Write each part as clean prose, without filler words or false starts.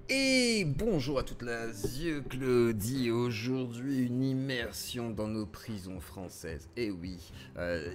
Et bonjour à toute la Claudie. Aujourd'hui une immersion dans nos prisons françaises. Et oui,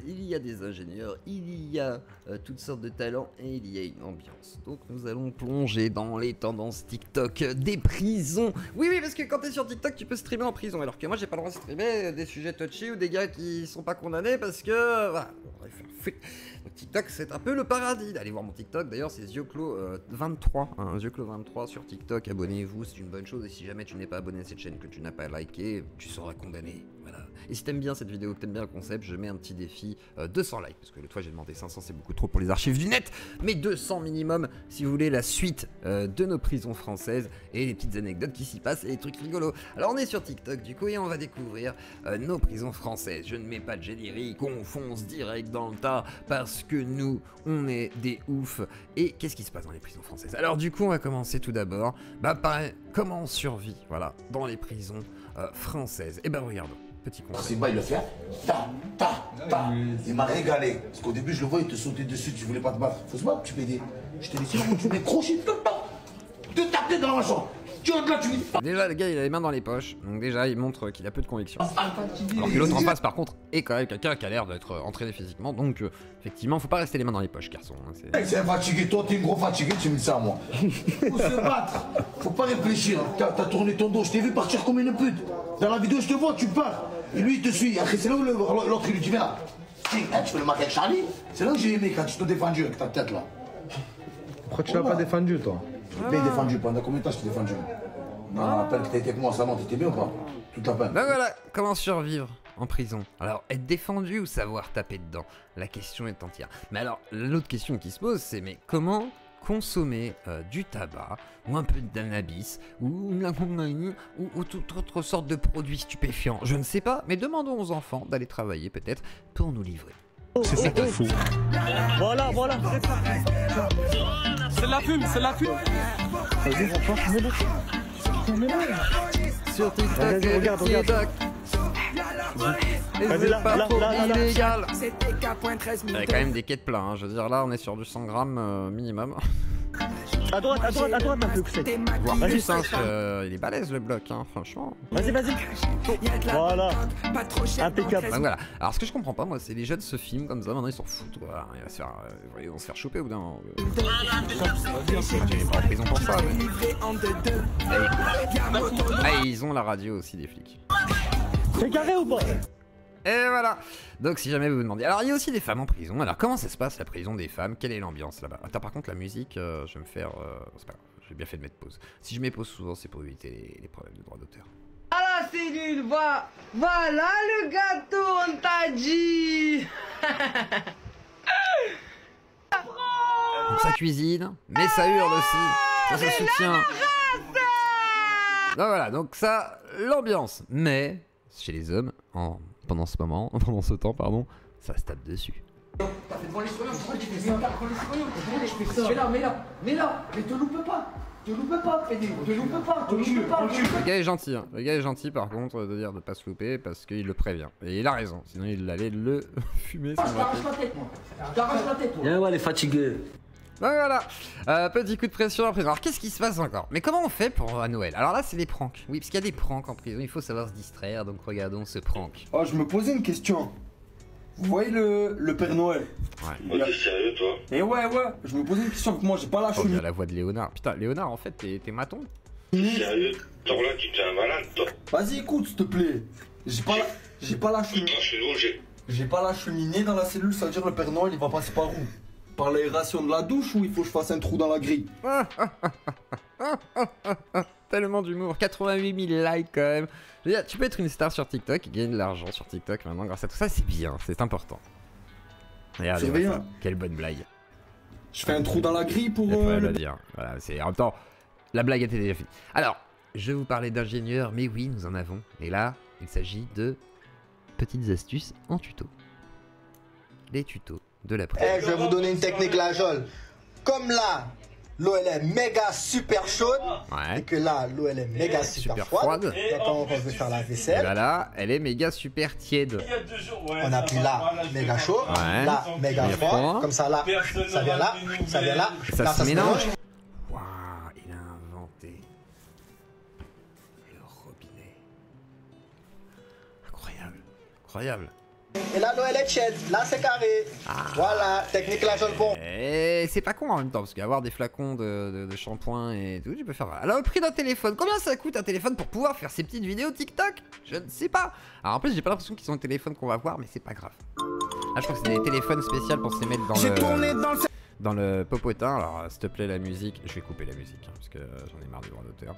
il y a des ingénieurs, il y a toutes sortes de talents et il y a une ambiance. Donc nous allons plonger dans les tendances TikTok des prisons. Oui, parce que quand t'es sur TikTok tu peux streamer en prison, alors que moi j'ai pas le droit de streamer des sujets touchy ou des gars qui sont pas condamnés parce que voilà, on va faire foutre. Donc TikTok c'est un peu le paradis. Allez voir mon TikTok, d'ailleurs c'est Zioclo23, hein, Zioclo23 sur TikTok, abonnez-vous, c'est une bonne chose. Et si jamais tu n'es pas abonné à cette chaîne, que tu n'as pas liké, tu seras condamné. Voilà. Et si t'aimes bien cette vidéo, que t'aimes bien le concept, je mets un petit défi 200 likes, parce que l'autre fois j'ai demandé 500, c'est beaucoup trop pour les archives du net, mais 200 minimum si vous voulez la suite de nos prisons françaises et les petites anecdotes qui s'y passent et les trucs rigolos. Alors on est sur TikTok du coup et on va découvrir nos prisons françaises. Je ne mets pas de générique, on fonce direct dans le tas parce que nous on est des oufs. Et qu'est-ce qui se passe dans les prisons françaises? Alors du coup on va commencer tout d'abord par comment on survit, voilà, dans les prisons françaises. Et ben regardons. Petit conseil. C'est bas, il le fait. Il m'a régalé. Parce qu'au début, je le vois, il te sautait dessus, tu voulais pas te battre. Faut se battre, tu PD. Je te dis, tu mets crochet, te taper dans la jambe. Tu rentres là, tu dis. Déjà, le gars, il a les mains dans les poches. Donc, déjà, il montre qu'il a peu de conviction. Alors que l'autre en face, par contre, est quand même quelqu'un qui a l'air d'être entraîné physiquement. Donc, effectivement, faut pas rester les mains dans les poches, garçon. C'est fatigué. Toi, t'es une gros fatigué, tu me dis ça à moi. Faut se battre. Faut pas réfléchir. T'as tourné ton dos. Je t'ai vu partir comme une pute. Dans la vidéo, je te vois, tu pars. Et lui, il te suit. Après, c'est là où l'autre, il lui dit, viens là. Tu veux le marquer avec Charlie? C'est là que j'ai aimé quand tu t'es défendu avec ta tête là. Pourquoi tu l'as pas défendu, toi? Bien défendu. Pendant combien de temps je t'ai défendu? Non, la peine que t'as été avec moi, ça, non, t'étais bien ou pas? Toute la peine. Ben voilà, comment survivre en prison. Alors, être défendu ou savoir taper dedans? La question est entière. Mais alors, l'autre question qui se pose, c'est mais comment consommer du tabac, ou un peu de cannabis, ou de la cocaïne, ou toute autre sorte de produits stupéfiants? Je ne sais pas, mais demandons aux enfants d'aller travailler peut-être pour nous livrer. C'est ça qu'il faut. Voilà. C'est la fume, c'est la fume. Vas-y, Sur TikTok, regarde. Et c'est pas trop illégal. Il Il y a quand même des quais de plat, hein. Je veux dire, là on est sur du 100 grammes minimum. À droite, un peu plus. Voire plus, hein, il est balèze le bloc, hein, franchement. Vas-y. Voilà. Impeccable. Donc voilà. Alors ce que je comprends pas, moi, c'est les jeunes se filment comme ça, maintenant ils s'en foutent. Voilà. Ils vont se faire choper au bout d'un moment. Ils pas en prison pour ça. Mais... ils ont la radio aussi, des flics. C'est carré ou pas? Et voilà. Donc si jamais vous vous demandez. Alors il y a aussi des femmes en prison. Alors comment ça se passe la prison des femmes? Quelle est l'ambiance là-bas? Attends, par contre la musique, je vais me faire... c'est pas grave, j'ai bien fait de mettre pause. Si je mets pause souvent, c'est pour éviter les problèmes de droit d'auteur. Ah la cellule, voilà le gâteau, on t'a dit. Donc ça cuisine, mais ça hurle aussi. Ça se soutient. Donc voilà, donc ça, l'ambiance. Mais chez les hommes, pendant ce temps, ça se tape dessus. T'as fait devant les citoyens, pourquoi tu fais ça devant les citoyens? Mets-là, mais te loupe pas. PD, te loupe pas. Le gars est gentil, hein. Le gars est gentil par contre de dire de pas se louper parce qu'il le prévient. Et il a raison, sinon il allait le fumer. T'arraches la tête, moi. T'arraches la tête, toi. Viens, elle est fatiguée. Donc voilà, petit coup de pression en prison. Alors qu'est-ce qui se passe encore? Mais comment on fait pour à Noël? Alors là c'est des pranks. Oui, parce qu'il y a des pranks en prison, il faut savoir se distraire, donc regardons ce prank. Oh, je me posais une question. Vous voyez le Père Noël? Ouais. T'es sérieux, toi? Et ouais, je me posais une question que moi j'ai pas la Oh, il y chemise. a la voix de Léonard. Putain, Léonard en fait t'es maton. T'es sérieux? Genre là, tu t'es un malade, toi? Vas-y, écoute, s'il te plaît. J'ai pas la cheminée. Putain, je suis longé. J'ai pas la cheminée dans la cellule, ça veut dire le Père Noël il va passer par où? Par l'aération de la douche ou il faut que je fasse un trou dans la grille? Tellement d'humour, 88 000 likes quand même. Je veux dire, tu peux être une star sur TikTok et gagner de l'argent sur TikTok maintenant grâce à tout ça, c'est bien, c'est important. Regardez, C'est bien. ça. Quelle bonne blague. Je fais un trou dans la grille pour Il y a pas à le... dire. Voilà, c'est en même temps, la blague était déjà finie. Alors, je vais vous parler d'ingénieurs, mais oui, nous en avons. Et là, il s'agit de petites astuces en tuto. Les tutos de la presse. Je vais vous donner une technique la Jol. Comme là, l'eau elle est méga super chaude. Ouais. Et que là, l'eau elle est méga super froide. Quand on veut faire la Et vaisselle, bah là, elle est méga super tiède. on appuie là, méga chaud. Ouais. Là, méga Méga froid. froid. Comme ça là, ça vient là, ça vient là. Ça Là, se mélange. mélange. Waouh, il a inventé Incroyable. Et là, l'eau, elle est tiède. Là, c'est carré. Voilà, technique la jaune pour. Et c'est pas con en même temps, parce qu'avoir des flacons de shampoing et tout, tu peux faire. Alors, le prix d'un téléphone, combien ça coûte un téléphone pour pouvoir faire ces petites vidéos TikTok? Je ne sais pas. Alors, en plus, j'ai pas l'impression qu'ils sont les téléphones qu'on va voir, mais c'est pas grave. Ah, je crois que c'est des téléphones spéciaux pour se les mettre dans le popotin. Alors, s'il te plaît, la musique. Je vais couper la musique, hein, parce que j'en ai marre du droit d'auteur.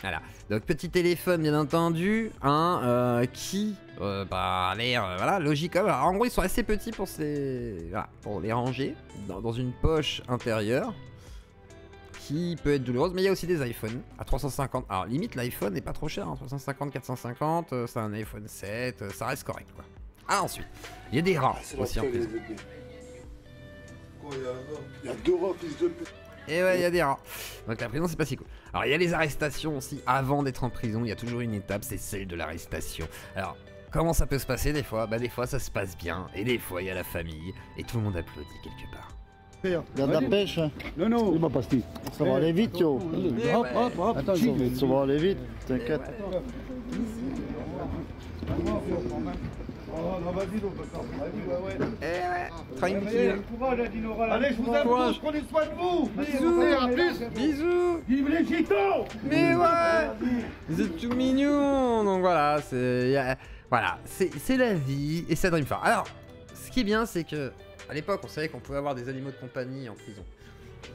Voilà, donc petit téléphone bien entendu, hein, qui a l'air voilà, logique. Alors, en gros ils sont assez petits pour, voilà, pour les ranger dans une poche intérieure qui peut être douloureuse, mais il y a aussi des iPhones à 350. Alors limite l'iPhone n'est pas trop cher, hein, 350, 450, c'est un iPhone 7, ça reste correct quoi. Ah ensuite, il y a des rats aussi en prison. Il y a 2 rats, fils de pute. Et ouais, il y a des rats. Donc la prison, c'est pas si cool. Alors, il y a les arrestations aussi. Avant d'être en prison, il y a toujours une étape, c'est celle de l'arrestation. Alors, comment ça peut se passer des fois? Bah, des fois, ça se passe bien. Et des fois, il y a la famille. Et tout le monde applaudit quelque part. Regarde la pêche. Non, non. Il m'a pas dit. Ça va aller vite, yo. Hop, hop, hop. Attends, ça va aller vite. T'inquiète. Tranquille. Allez, je vous aime, prenez soin de vous. Bisous. Vive les gitans. Mais ouais. Vous êtes tout mignons. Donc voilà, c'est la vie. Et ça Dream Far. Alors, ce qui est bien, c'est que à l'époque, on savait qu'on pouvait avoir des animaux de compagnie en prison.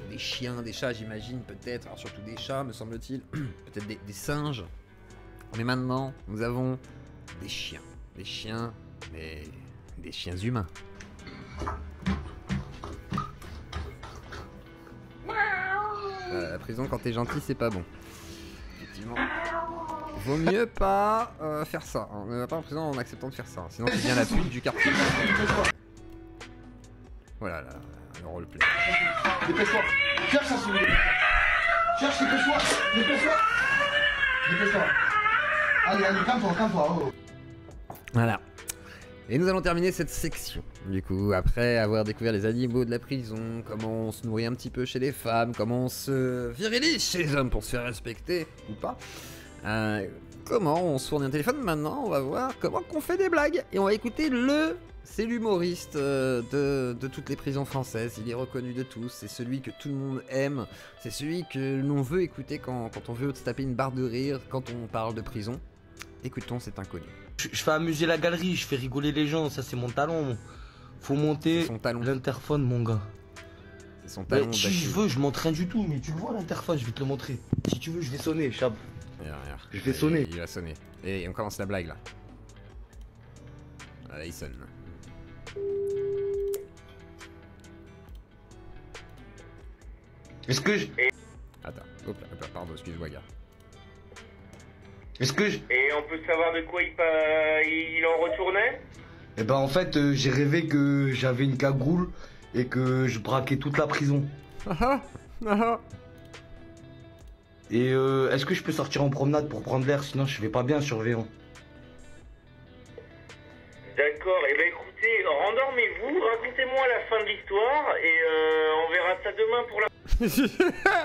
Des chiens, des chats, j'imagine, peut-être. Alors surtout des chats, me semble-t-il. Peut-être des singes. Mais maintenant, nous avons des chiens. Des chiens, mais des chiens humains. La prison, quand t'es gentil, c'est pas bon. Effectivement. Vaut mieux pas faire ça. On ne va pas en prison en acceptant de faire ça. Sinon, tu deviens la pute du quartier. Voilà, là, le roleplay. Dépêche-toi. Cherche ça, s'il vous plaît. Cherche, dépêche-toi. Dépêche-toi. Dépêche-toi. Allez, allez, calme-toi, oh. Voilà. Et nous allons terminer cette section. Du coup, après avoir découvert les animaux de la prison, comment on se nourrit un petit peu chez les femmes, comment on se virilise chez les hommes pour se faire respecter, ou pas, comment on se fournit un téléphone, maintenant on va voir comment qu'on fait des blagues. Et on va écouter c'est l'humoriste de toutes les prisons françaises, il est reconnu de tous, c'est celui que tout le monde aime, c'est celui que l'on veut écouter quand on veut se taper une barre de rire, quand on parle de prison. Écoutons cet inconnu. Je fais amuser la galerie, je fais rigoler les gens, ça c'est mon talent. Faut monter l'interphone, mon gars. C'est son talent. Si je veux, je montre rien du tout, mais tu le vois l'interphone, je vais te le montrer. Si tu veux, je vais sonner, Chab. Je vais sonner. Il va sonner. Et on commence la blague là. Là, il sonne. Est-ce que je... Attends, hop là, pardon, excuse-moi, gars. Est-ce que je... Et on peut savoir de quoi il en retournait? Eh ben en fait, j'ai rêvé que j'avais une cagoule et que je braquais toute la prison. Et est-ce que je peux sortir en promenade pour prendre l'air? Sinon je vais pas bien, surveillant. D'accord, et ben écoutez, rendormez-vous, racontez-moi la fin de l'histoire et on verra ça demain pour la...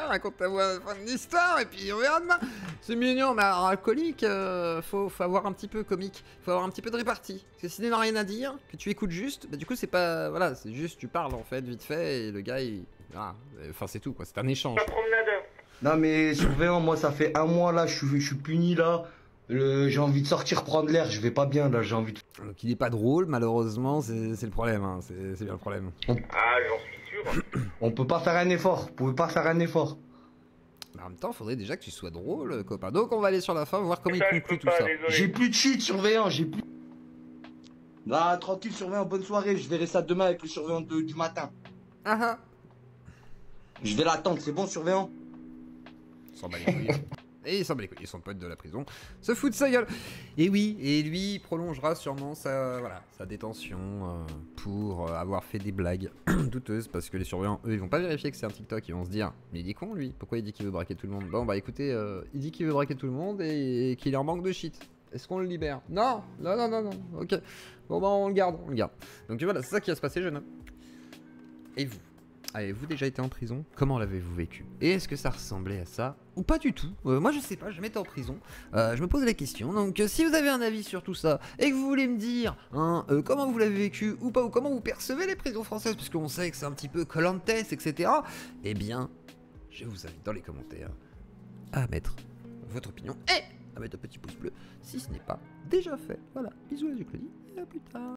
Raconte-moi la fin de l'histoire et puis on verra demain. C'est mignon, mais alors alcoolique, faut avoir un petit peu comique, faut avoir un petit peu de répartie. Parce que si tu n'as rien à dire, que tu écoutes juste, bah du coup c'est pas... Voilà, c'est juste tu parles en fait vite fait et le gars il... Ah, enfin c'est tout quoi, c'est un échange. La promenade. Non mais surveillant, moi ça fait 1 mois là, je suis puni là. J'ai envie de sortir prendre l'air, je vais pas bien là, j'ai envie de... Donc il est pas drôle, malheureusement, c'est le problème, hein. C'est bien le problème. Ah, j'en suis sûr. On peut pas faire un effort, vous pouvez pas faire un effort. Mais en même temps, faudrait déjà que tu sois drôle, copain. Donc on va aller sur la fin, voir comment il conclut tout ça. J'ai plus de shit, surveillant, j'ai plus... Ah, tranquille, surveillant, bonne soirée, je verrai ça demain avec le surveillant du matin. Ah ah. Je vais l'attendre, c'est bon, surveillant? Il s'en bat les couilles. Et il s'en bat les couilles, ils sont potes de la prison, se fout de sa gueule. Et oui, et lui prolongera sûrement sa détention pour avoir fait des blagues douteuses, parce que les surveillants, eux, ils vont pas vérifier que c'est un TikTok, ils vont se dire, mais il est con lui, pourquoi il dit qu'il veut braquer tout le monde? Bon bah écoutez, il dit qu'il veut braquer tout le monde et qu'il est en manque de shit. Est-ce qu'on le libère? Non, ok. Bon bah on le garde. Donc voilà, c'est ça qui va se passer, jeune homme. Et vous? avez-vous déjà été en prison? Comment l'avez-vous vécu? Et est-ce que ça ressemblait à ça ou pas du tout? Moi je sais pas, je m'étais en prison, je me pose la question. Donc si vous avez un avis sur tout ça et que vous voulez me dire comment vous l'avez vécu ou pas, ou comment vous percevez les prisons françaises, parce qu'on sait que c'est un petit peu Koh-Lanta, etc. Eh bien, je vous invite dans les commentaires à mettre votre opinion et à mettre un petit pouce bleu si ce n'est pas déjà fait. Voilà, bisous à Claudie et à plus tard.